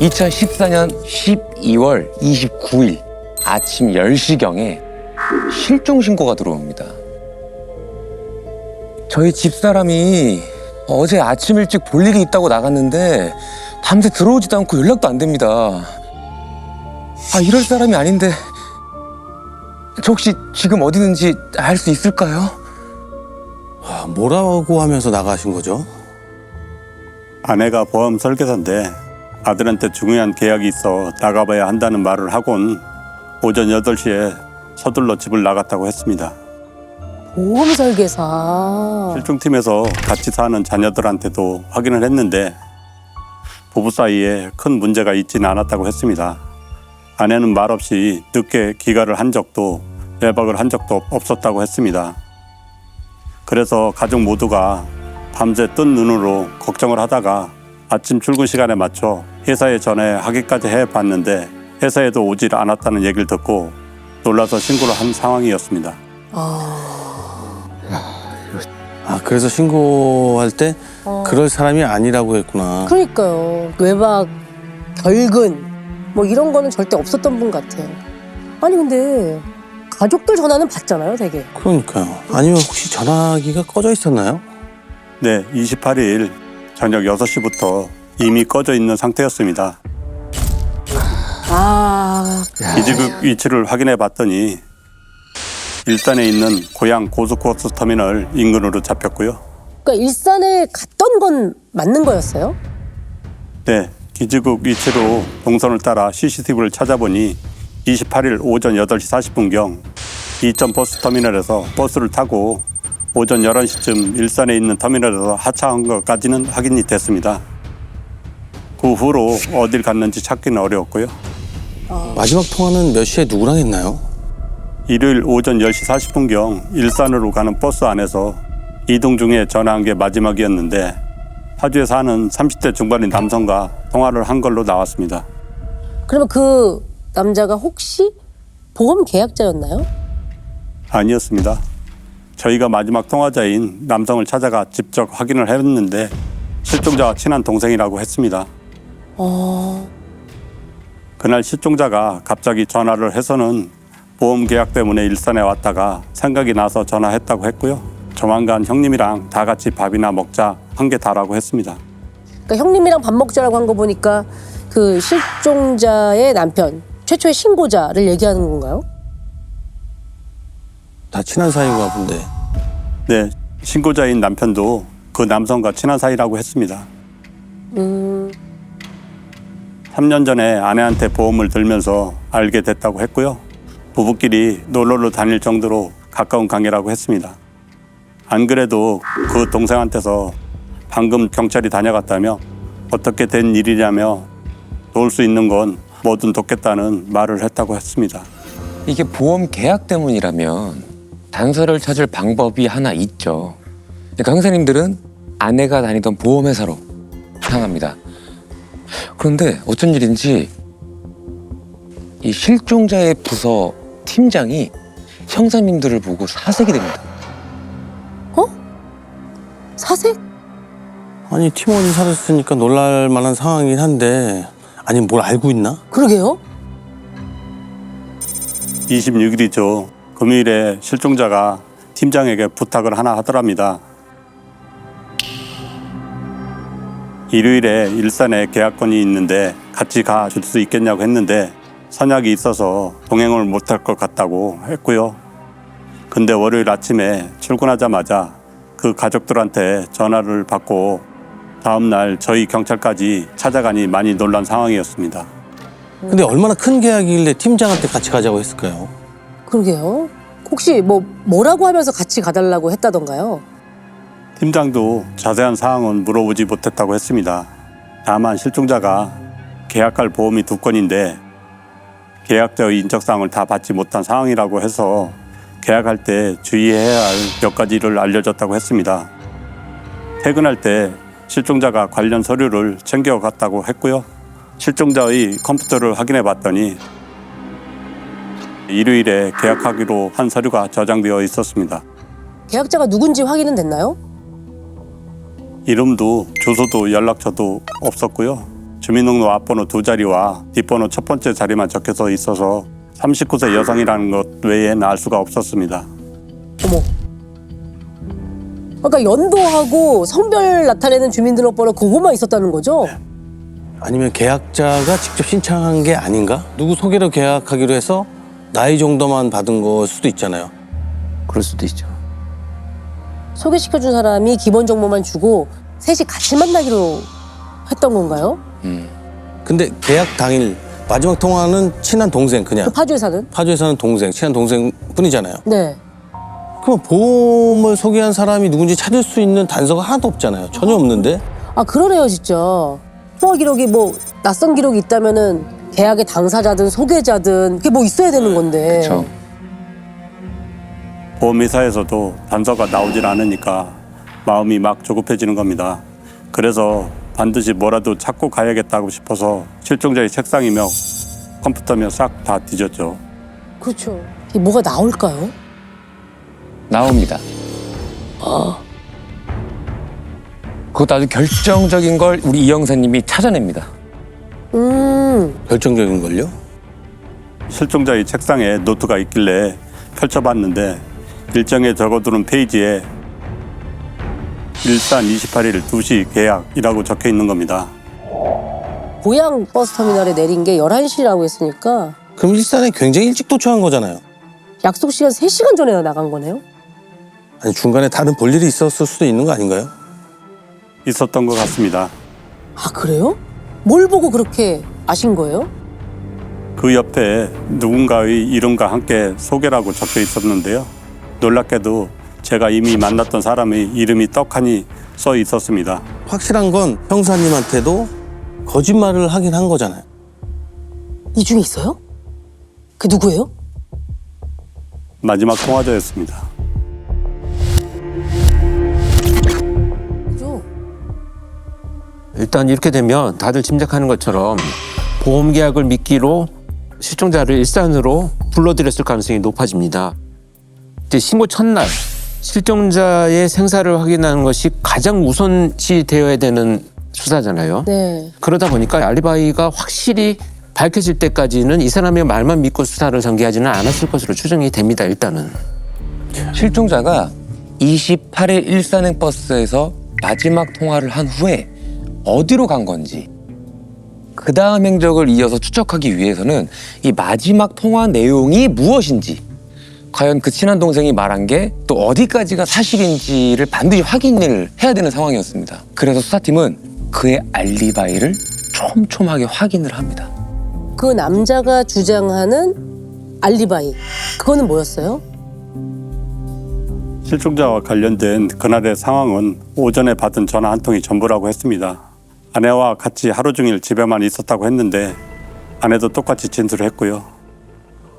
2014년 12월 29일 아침 10시경에 실종 신고가 들어옵니다. 저희 집사람이 어제 아침 일찍 볼 일이 있다고 나갔는데 밤새 들어오지도 않고 연락도 안 됩니다. 이럴 사람이 아닌데 저 혹시 지금 어디 있는지 알 수 있을까요? 뭐라고 하면서 나가신 거죠? 아내가 보험 설계사인데 아들한테 중요한 계약이 있어 나가봐야 한다는 말을 하곤 오전 8시에 서둘러 집을 나갔다고 했습니다. 보험 설계사. 실종팀에서 같이 사는 자녀들한테도 확인을 했는데 부부 사이에 큰 문제가 있지는 않았다고 했습니다. 아내는 말없이 늦게 귀가를 한 적도 외박을 한 적도 없었다고 했습니다. 그래서 가족 모두가 밤새 뜬 눈으로 걱정을 하다가 아침 출근 시간에 맞춰 회사에 전화하기까지 해봤는데 회사에도 오질 않았다는 얘기를 듣고 놀라서 신고를 한 상황이었습니다. 그래서 신고할 때 그럴 사람이 아니라고 했구나. 그러니까요. 외박, 결근 뭐 이런 거는 절대 없었던 분 같아요. 아니 근데 가족들 전화는 받잖아요, 되게. 그러니까요. 아니면 혹시 전화기가 꺼져 있었나요? 네, 28일 저녁 6시부터 이미 꺼져 있는 상태였습니다. 기지국 위치를 확인해 봤더니 일산에 있는 고양 고속버스 터미널 인근으로 잡혔고요. 그러니까 일산에 갔던 건 맞는 거였어요? 네, 기지국 위치로 동선을 따라 CCTV를 찾아보니 28일 오전 8시 40분경 이천 버스 터미널에서 버스를 타고 오전 11시쯤 일산에 있는 터미널에서 하차한 것까지는 확인이 됐습니다. 그 후로 어딜 갔는지 찾기는 어려웠고요. 마지막 통화는 몇 시에 누구랑 했나요? 일요일 오전 10시 40분경 일산으로 가는 버스 안에서 이동 중에 전화한 게 마지막이었는데 파주에 사는 30대 중반의 남성과 통화를 한 걸로 나왔습니다. 그러면 그 남자가 혹시 보험 계약자였나요? 아니었습니다. 저희가 마지막 통화자인 남성을 찾아가 직접 확인을 했는데 실종자와 친한 동생이라고 했습니다. 그날 실종자가 갑자기 전화를 해서는 보험 계약 때문에 일산에 왔다가 생각이 나서 전화했다고 했고요. 조만간 형님이랑 다 같이 밥이나 먹자 한 게 다라고 했습니다. 그러니까 형님이랑 밥 먹자라고 한 거 보니까 그 실종자의 남편, 최초의 신고자를 얘기하는 건가요? 다 친한 사이인가 본데. 네, 신고자인 남편도 그 남성과 친한 사이라고 했습니다. 3년 전에 아내한테 보험을 들면서 알게 됐다고 했고요. 부부끼리 놀러를 다닐 정도로 가까운 관계라고 했습니다. 안 그래도 그 동생한테서 방금 경찰이 다녀갔다며 어떻게 된 일이냐며 도울 수 있는 건 뭐든 돕겠다는 말을 했다고 했습니다. 이게 보험 계약 때문이라면 단서를 찾을 방법이 하나 있죠. 그러니까 형사님들은 아내가 다니던 보험회사로 향합니다. 그런데 어쩐 일인지 이 실종자의 부서 팀장이 형사님들을 보고 사색이 됩니다. 사색? 아니 팀원이 사라졌으니까 놀랄 만한 상황이긴 한데 아니 뭘 알고 있나? 그러게요. 26일이죠. 금요일에 실종자가 팀장에게 부탁을 하나 하더랍니다. 일요일에 일산에 계약건이 있는데 같이 가줄 수 있겠냐고 했는데 선약이 있어서 동행을 못할 것 같다고 했고요. 근데 월요일 아침에 출근하자마자 그 가족들한테 전화를 받고 다음날 저희 경찰까지 찾아가니 많이 놀란 상황이었습니다. 근데 얼마나 큰 계약이길래 팀장한테 같이 가자고 했을까요? 그러게요. 혹시 뭐라고 하면서 같이 가달라고 했다던가요? 팀장도 자세한 사항은 물어보지 못했다고 했습니다. 다만 실종자가 계약할 보험이 2건인데 계약자의 인적사항을 다 받지 못한 상황이라고 해서 계약할 때 주의해야 할 몇 가지를 알려줬다고 했습니다. 퇴근할 때 실종자가 관련 서류를 챙겨갔다고 했고요. 실종자의 컴퓨터를 확인해 봤더니 일요일에 계약하기로 한 서류가 저장되어 있었습니다. 계약자가 누군지 확인은 됐나요? 이름도 주소도 연락처도 없었고요. 주민등록 앞번호 2자리와 뒷번호 첫 번째 자리만 적혀서 있어서 39세 여성이라는 것 외에는 알 수가 없었습니다. 어머. 그러니까 연도하고 성별 나타내는 주민등록번호 그거만 있었다는 거죠? 아니면 계약자가 직접 신청한 게 아닌가? 누구 소개로 계약하기로 해서 나이 정도만 받은 걸 수도 있잖아요. 그럴 수도 있죠. 소개시켜준 사람이 기본 정보만 주고 셋이 같이 만나기로 했던 건가요? 근데 계약 당일 마지막 통화는 친한 동생 그냥. 그 파주에 사는? 파주에 사는 동생, 친한 동생 뿐이잖아요. 네. 그럼 보험을 소개한 사람이 누군지 찾을 수 있는 단서가 하나도 없잖아요. 전혀 없는데. 아 그러네요 진짜. 통화 기록이 뭐 낯선 기록이 있다면은 계약의 당사자든 소개자든 그게 뭐 있어야 되는 건데. 그렇죠. 보험회사에서도 단서가 나오질 않으니까 마음이 막 조급해지는 겁니다. 그래서 반드시 뭐라도 찾고 가야겠다고 싶어서 실종자의 책상이며 컴퓨터며 싹 다 뒤졌죠. 그렇죠. 이게 뭐가 나올까요? 나옵니다. 그것도 아주 결정적인 걸 우리 이 형사님이 찾아냅니다. 결정적인 걸요? 실종자의 책상에 노트가 있길래 펼쳐봤는데 일정에 적어두는 페이지에 일산 28일 2시 계약이라고 적혀 있는 겁니다. 고양 버스터미널에 내린 게 11시라고 했으니까 그럼 일산에 굉장히 일찍 도착한 거잖아요. 약속 시간 3시간 전에 나간 거네요? 아니 중간에 다른 볼일이 있었을 수도 있는 거 아닌가요? 있었던 것 같습니다. 아 그래요? 뭘 보고 그렇게 아신 거예요? 그 옆에 누군가의 이름과 함께 소개라고 적혀 있었는데요. 놀랍게도 제가 이미 만났던 사람의 이름이 떡하니 써 있었습니다. 확실한 건 형사님한테도 거짓말을 하긴 한 거잖아요. 이 중에 있어요? 그 누구예요? 마지막 통화자였습니다. 그죠? 일단 이렇게 되면 다들 짐작하는 것처럼 보험 계약을 미끼로 실종자를 일산으로 불러들였을 가능성이 높아집니다. 이제 신고 첫날 실종자의 생사를 확인하는 것이 가장 우선시 되어야 되는 수사잖아요. 네. 그러다 보니까 알리바이가 확실히 밝혀질 때까지는 이 사람의 말만 믿고 수사를 전개하지는 않았을 것으로 추정이 됩니다. 일단은. 실종자가 28일 일산행 버스에서 마지막 통화를 한 후에 어디로 간 건지 그 다음 행적을 이어서 추적하기 위해서는 이 마지막 통화 내용이 무엇인지 과연 그 친한 동생이 말한 게 또 어디까지가 사실인지를 반드시 확인을 해야 되는 상황이었습니다. 그래서 수사팀은 그의 알리바이를 촘촘하게 확인을 합니다. 그 남자가 주장하는 알리바이 그거는 뭐였어요? 실종자와 관련된 그날의 상황은 오전에 받은 전화 한 통이 전부라고 했습니다. 아내와 같이 하루 종일 집에만 있었다고 했는데 아내도 똑같이 진술을 했고요.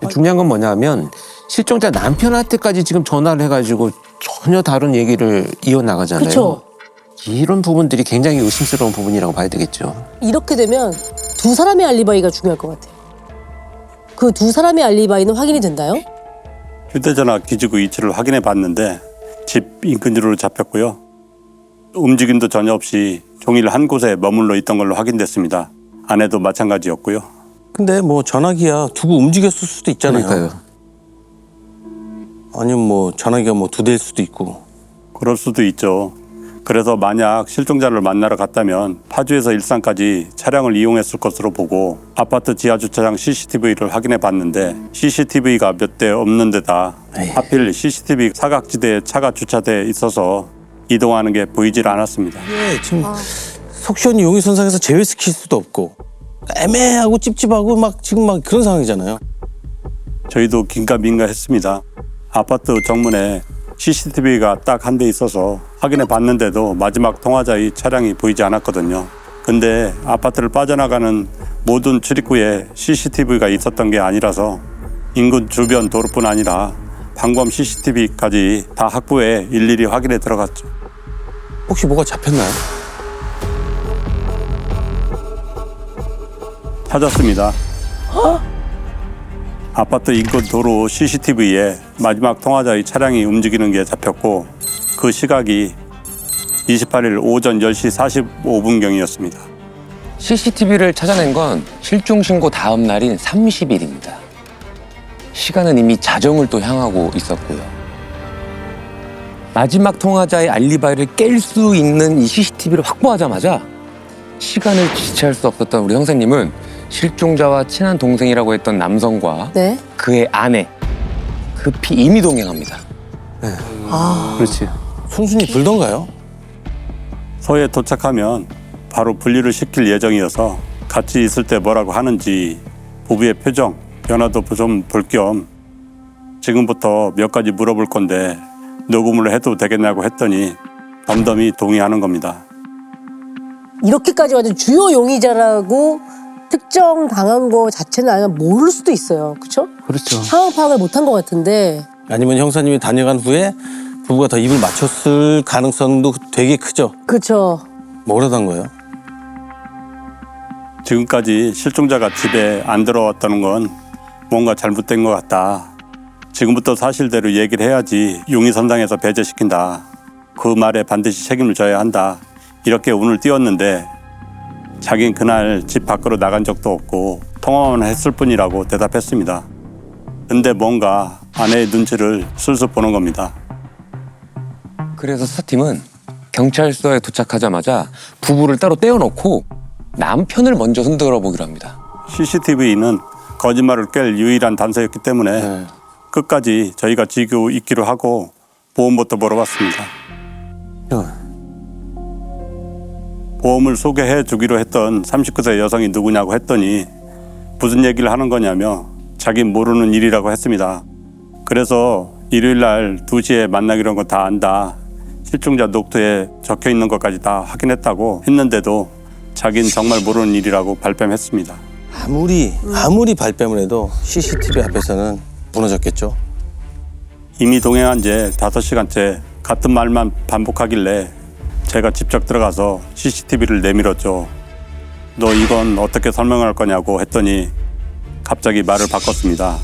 중요한 건 뭐냐면 실종자 남편한테까지 지금 전화를 해가지고 전혀 다른 얘기를 이어나가잖아요. 그쵸. 이런 부분들이 굉장히 의심스러운 부분이라고 봐야 되겠죠. 이렇게 되면 두 사람의 알리바이가 중요할 것 같아요. 그 두 사람의 알리바이는 확인이 된다요? 휴대전화 기지국 위치를 확인해 봤는데 집 인근으로 잡혔고요. 움직임도 전혀 없이 종일 한 곳에 머물러 있던 걸로 확인됐습니다. 아내도 마찬가지였고요. 근데 뭐 전화기야 두고 움직였을 수도 있잖아요. 그러니까요. 아니면 뭐 전화기가 뭐 2대일 수도 있고. 그럴 수도 있죠. 그래서 만약 실종자를 만나러 갔다면 파주에서 일산까지 차량을 이용했을 것으로 보고 아파트 지하주차장 CCTV를 확인해 봤는데 CCTV가 몇 대 없는 데다 하필 CCTV 사각지대에 차가 주차돼 있어서 이동하는 게 보이질 않았습니다. 예, 지금 속 시원히 용의선상에서 제외시킬 수도 없고 애매하고 찝찝하고 막 지금 막 그런 상황이잖아요. 저희도 긴가민가했습니다. 아파트 정문에 CCTV가 딱 한 대 있어서 확인해 봤는데도 마지막 통화자의 차량이 보이지 않았거든요. 근데 아파트를 빠져나가는 모든 출입구에 CCTV가 있었던 게 아니라서 인근 주변 도로뿐 아니라 방범 CCTV까지 다 확보해 일일이 확인해 들어갔죠. 혹시 뭐가 잡혔나요? 찾았습니다. 아파트 인근 도로 CCTV에 마지막 통화자의 차량이 움직이는 게 잡혔고 그 시각이 28일 오전 10시 45분경이었습니다. CCTV를 찾아낸 건 실종 신고 다음 날인 30일입니다. 시간은 이미 자정을 또 향하고 있었고요. 마지막 통화자의 알리바이를 깰 수 있는 이 CCTV를 확보하자마자 시간을 지체할 수 없었던 우리 형사님은 실종자와 친한 동생이라고 했던 남성과 네. 그의 아내 급히 임의 동행합니다. 그렇지. 순순히 불던가요? 서해 도착하면 바로 분리를 시킬 예정이어서 같이 있을 때 뭐라고 하는지 부부의 표정, 변화도 좀 볼 겸 지금부터 몇 가지 물어볼 건데 녹음을 해도 되겠냐고 했더니 덤덤히 동의하는 겁니다. 이렇게까지 완전 주요 용의자라고 특정당한 거 자체는 아마 모를 수도 있어요. 그렇죠? 그렇죠. 상황 파악을 못한 것 같은데. 아니면 형사님이 다녀간 후에 부부가 더 입을 맞췄을 가능성도 되게 크죠. 그렇죠. 뭐라던 거예요? 지금까지 실종자가 집에 안 들어왔다는 건 뭔가 잘못된 것 같다. 지금부터 사실대로 얘기를 해야지 용의선상에서 배제시킨다. 그 말에 반드시 책임을 져야 한다. 이렇게 운을 띄웠는데 자긴 그날 집 밖으로 나간 적도 없고 통화만 했을 뿐이라고 대답했습니다. 근데 뭔가 아내의 눈치를 슬슬 보는 겁니다. 그래서 수사팀은 경찰서에 도착하자마자 부부를 따로 떼어놓고 남편을 먼저 흔들어 보기로 합니다. CCTV는 거짓말을 깰 유일한 단서였기 때문에 끝까지 저희가 지고 있기로 하고 보험부터 물어봤습니다. 보험을 소개해 주기로 했던 39세 여성이 누구냐고 했더니 무슨 얘기를 하는 거냐며 자긴 모르는 일이라고 했습니다. 그래서 일요일 날 2시에 만나기로 한 거 다 안다. 실종자 녹두에 적혀 있는 것까지 다 확인했다고 했는데도 자긴 정말 모르는 일이라고 발뺌했습니다. 아무리 발뺌을 해도 CCTV 앞에서는 무너졌겠죠. 이미 동행한 지 5시간째 같은 말만 반복하길래 제가 직접 들어가서 CCTV를 내밀었죠. 너 이건 어떻게 설명할 거냐고 했더니 갑자기 말을 바꿨습니다.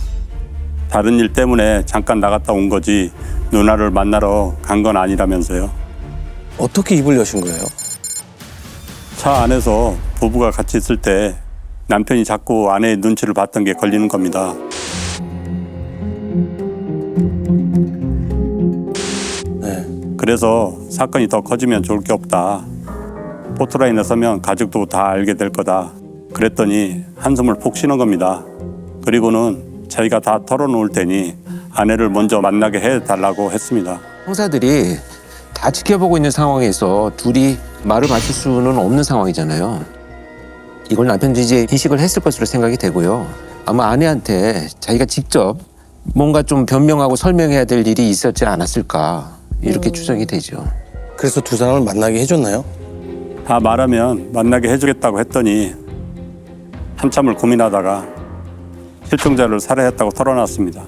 다른 일 때문에 잠깐 나갔다 온 거지 누나를 만나러 간 건 아니라면서요. 어떻게 입을 여신 거예요? 차 안에서 부부가 같이 있을 때 남편이 자꾸 아내의 눈치를 봤던 게 걸리는 겁니다. 그래서 사건이 더 커지면 좋을 게 없다. 포토라인에 서면 가족도 다 알게 될 거다. 그랬더니 한숨을 푹 쉬는 겁니다. 그리고는 자기가 다 털어놓을 테니 아내를 먼저 만나게 해달라고 했습니다. 형사들이 다 지켜보고 있는 상황에서 둘이 말을 맞출 수는 없는 상황이잖아요. 이걸 남편도 이제 인식을 했을 것으로 생각이 되고요. 아마 아내한테 자기가 직접 뭔가 좀 변명하고 설명해야 될 일이 있었지 않았을까 이렇게 추정이 되죠. 그래서 두 사람을 만나게 해줬나요? 다 말하면 만나게 해주겠다고 했더니 한참을 고민하다가 실종자를 살해했다고 털어놨습니다. 야,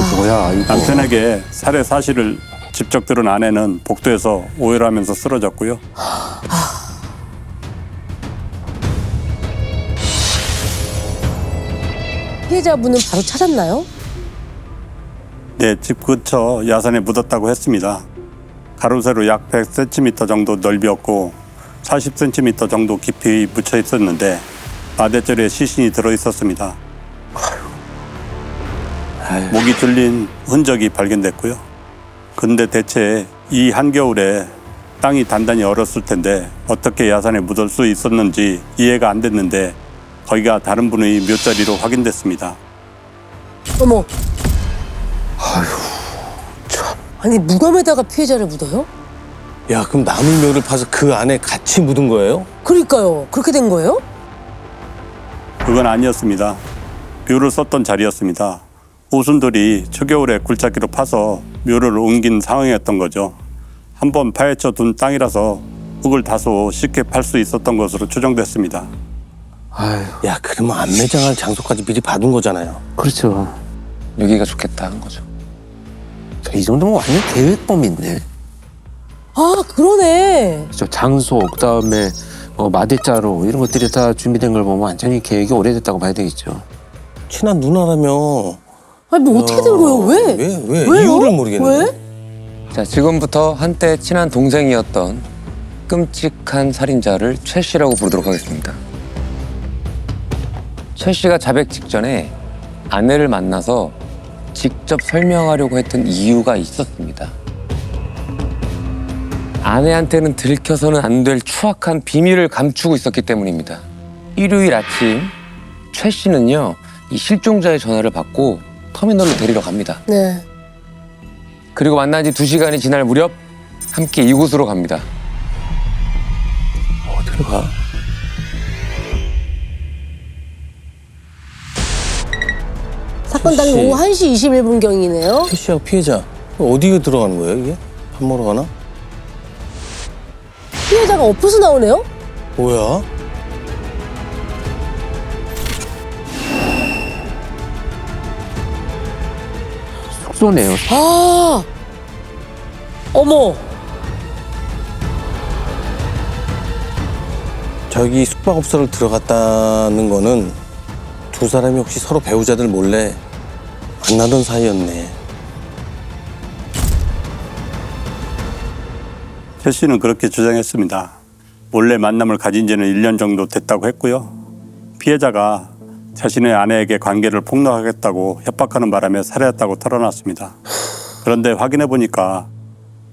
이거 뭐야 이거. 남편에게 살해 사실을 직접 들은 아내는 복도에서 오해를 하면서 쓰러졌고요. 피해자분은 바로 찾았나요? 네, 집 근처 야산에 묻었다고 했습니다. 가로세로 약 100cm 정도 넓이었고 40cm 정도 깊이 묻혀 있었는데 마대줄에 시신이 들어 있었습니다. 목이 줄린 흔적이 발견됐고요. 근데 대체 이 한겨울에 땅이 단단히 얼었을 텐데 어떻게 야산에 묻을 수 있었는지 이해가 안 됐는데 거기가 다른 분의 묘자리로 확인됐습니다. 어머. 아니 무덤에다가 피해자를 묻어요? 야, 그럼 남의 묘를 파서 그 안에 같이 묻은 거예요? 그러니까요. 그렇게 된 거예요? 그건 아니었습니다. 묘를 썼던 자리였습니다. 오순들이 초겨울에 굴착기로 파서 묘를 옮긴 상황이었던 거죠. 한번 파헤쳐 둔 땅이라서 흙을 다소 쉽게 팔 수 있었던 것으로 추정됐습니다. 아유, 야, 그러면 안매장할 장소까지 미리 받은 거잖아요. 그렇죠. 여기가 좋겠다 한 거죠. 이 정도면 완전 계획범인데. 아 그러네. 저 장소, 그다음에 마대자루 이런 것들이 다 준비된 걸 보면 완전히 계획이 오래됐다고 봐야 되겠죠. 친한 누나라며. 아니 뭐 어떻게 된 거예요? 왜? 왜? 왜요? 이유를 모르겠네. 왜? 자, 지금부터 한때 친한 동생이었던 끔찍한 살인자를 최 씨라고 부르도록 하겠습니다. 최 씨가 자백 직전에 아내를 만나서 직접 설명하려고 했던 이유가 있었습니다. 아내한테는 들켜서는 안 될 추악한 비밀을 감추고 있었기 때문입니다. 일요일 아침 최 씨는요, 이 실종자의 전화를 받고 터미널로 데리러 갑니다. 네. 그리고 만난 지 2시간이 지날 무렵 함께 이곳으로 갑니다. 어디로 가? 사건 당일 혹시- 오후 1시 21분경이네요. 최 씨하고 피해자 어디에 들어가는 거예요 이게? 밥 먹으러 가나? 피해자가 엎어서 나오네요? 뭐야? 숙소네요. 아, 어머. 저기 숙박업소를 들어갔다는 거는 두 사람이 혹시 서로 배우자들 몰래 만나던 사이였네. 최 씨는 그렇게 주장했습니다. 몰래 만남을 가진 지는 1년 정도 됐다고 했고요. 피해자가 자신의 아내에게 관계를 폭로하겠다고 협박하는 바람에 살해했다고 털어놨습니다. 그런데 확인해 보니까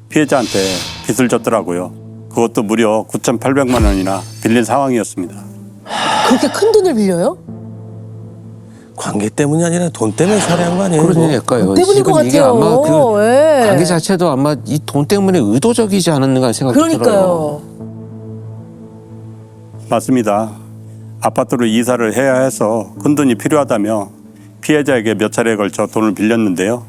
피해자한테 빚을 졌더라고요. 그것도 무려 9,800만 원이나 빌린 상황이었습니다. 그렇게 큰 돈을 빌려요? 관계 때문이 아니라 돈 때문에 살해한 거 아니에요? 이거? 그러니까요. 때문인 것 지금 이게 같아요. 아마 그 예. 관계 자체도 아마 이 돈 때문에 의도적이지 않았는가 생각이 들어요. 그러니까요. 맞습니다. 아파트로 이사를 해야 해서 큰돈이 필요하다며 피해자에게 몇 차례에 걸쳐 돈을 빌렸는데요.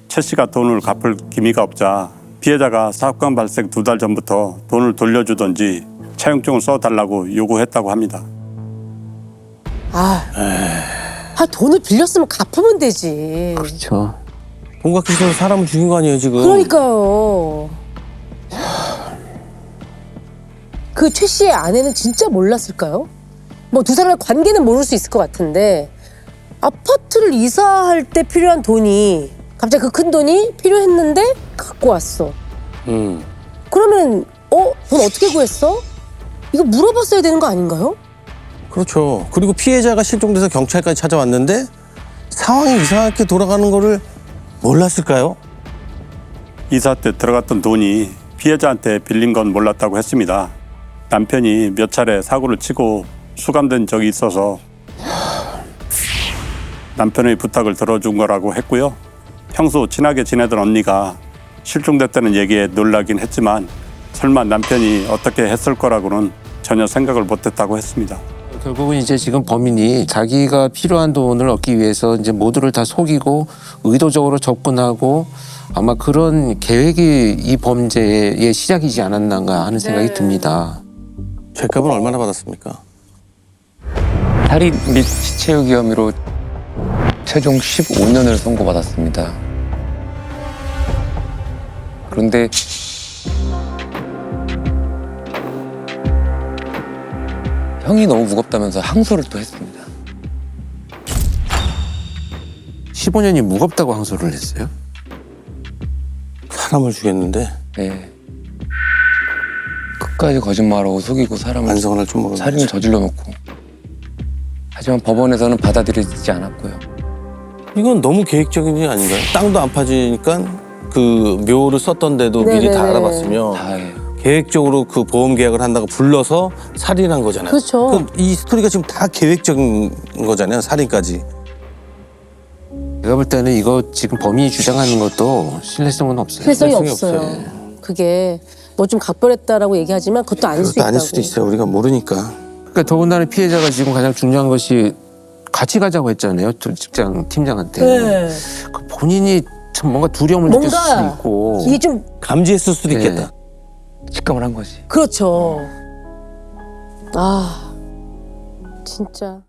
최 씨가 돈을 갚을 기미가 없자 피해자가 사건 발생 2달 전부터 돈을 돌려주던지 차용증을 써달라고 요구했다고 합니다. 돈을 빌렸으면 갚으면 되지. 그렇죠. 본각기에서 사람을 죽인 거 아니에요 지금? 그러니까요. 그 최 씨의 아내는 진짜 몰랐을까요? 뭐 두 사람의 관계는 모를 수 있을 것 같은데 아파트를 이사할 때 필요한 돈이 갑자기 그 큰 돈이 필요했는데 갖고 왔어. 그러면 돈 어떻게 구했어? 이거 물어봤어야 되는 거 아닌가요? 그렇죠. 그리고 피해자가 실종돼서 경찰까지 찾아왔는데 상황이 이상하게 돌아가는 거를 몰랐을까요? 이사 때 들어갔던 돈이 피해자한테 빌린 건 몰랐다고 했습니다. 남편이 몇 차례 사고를 치고 수감된 적이 있어서 남편의 부탁을 들어준 거라고 했고요. 평소 친하게 지내던 언니가 실종됐다는 얘기에 놀라긴 했지만 설마 남편이 어떻게 했을 거라고는 전혀 생각을 못했다고 했습니다. 결국은 이제 지금 범인이 자기가 필요한 돈을 얻기 위해서 이제 모두를 다 속이고 의도적으로 접근하고 아마 그런 계획이 이 범죄의 시작이지 않았나 하는 생각이 듭니다. 죄값은 얼마나 받았습니까? 살인 및 시체유기 혐의로 최종 15년을 선고받았습니다. 그런데 형이 너무 무겁다면서 항소를 또 했습니다. 15년이 무겁다고 항소를 했어요? 사람을 죽였는데 네. 끝까지 거짓말하고 속이고 사람을 반성을 할 줄 모르는 살인을 저질러 놓고. 하지만 법원에서는 받아들여지지 않았고요. 이건 너무 계획적인 일 아닌가요? 땅도 안 파지니까 그 묘를 썼던 데도 미리 다 네네네. 알아봤으면 다 해. 계획적으로 그 보험 계약을 한다고 불러서 살인한 거잖아요. 그렇죠. 그럼 이 스토리가 지금 다 계획적인 거잖아요. 살인까지. 제가 볼 때는 이거 지금 범인이 주장하는 것도 신뢰성은 없어요. 필성이 필성이 없어요. 없어요. 그게 뭐 좀 각별했다라고 얘기하지만 그것도 아닐 수 그것도 있다고. 아닐 수도 있어요. 우리가 모르니까. 그러니까 더군다나 피해자가 지금 가장 중요한 것이 같이 가자고 했잖아요. 직장 팀장한테. 네. 그 본인이 참 뭔가 두려움을 느꼈을 수도 뭔가 있고. 이게 좀 감지했을 수도 네. 있겠다. 직감을 한 거지. 그렇죠. 아 진짜.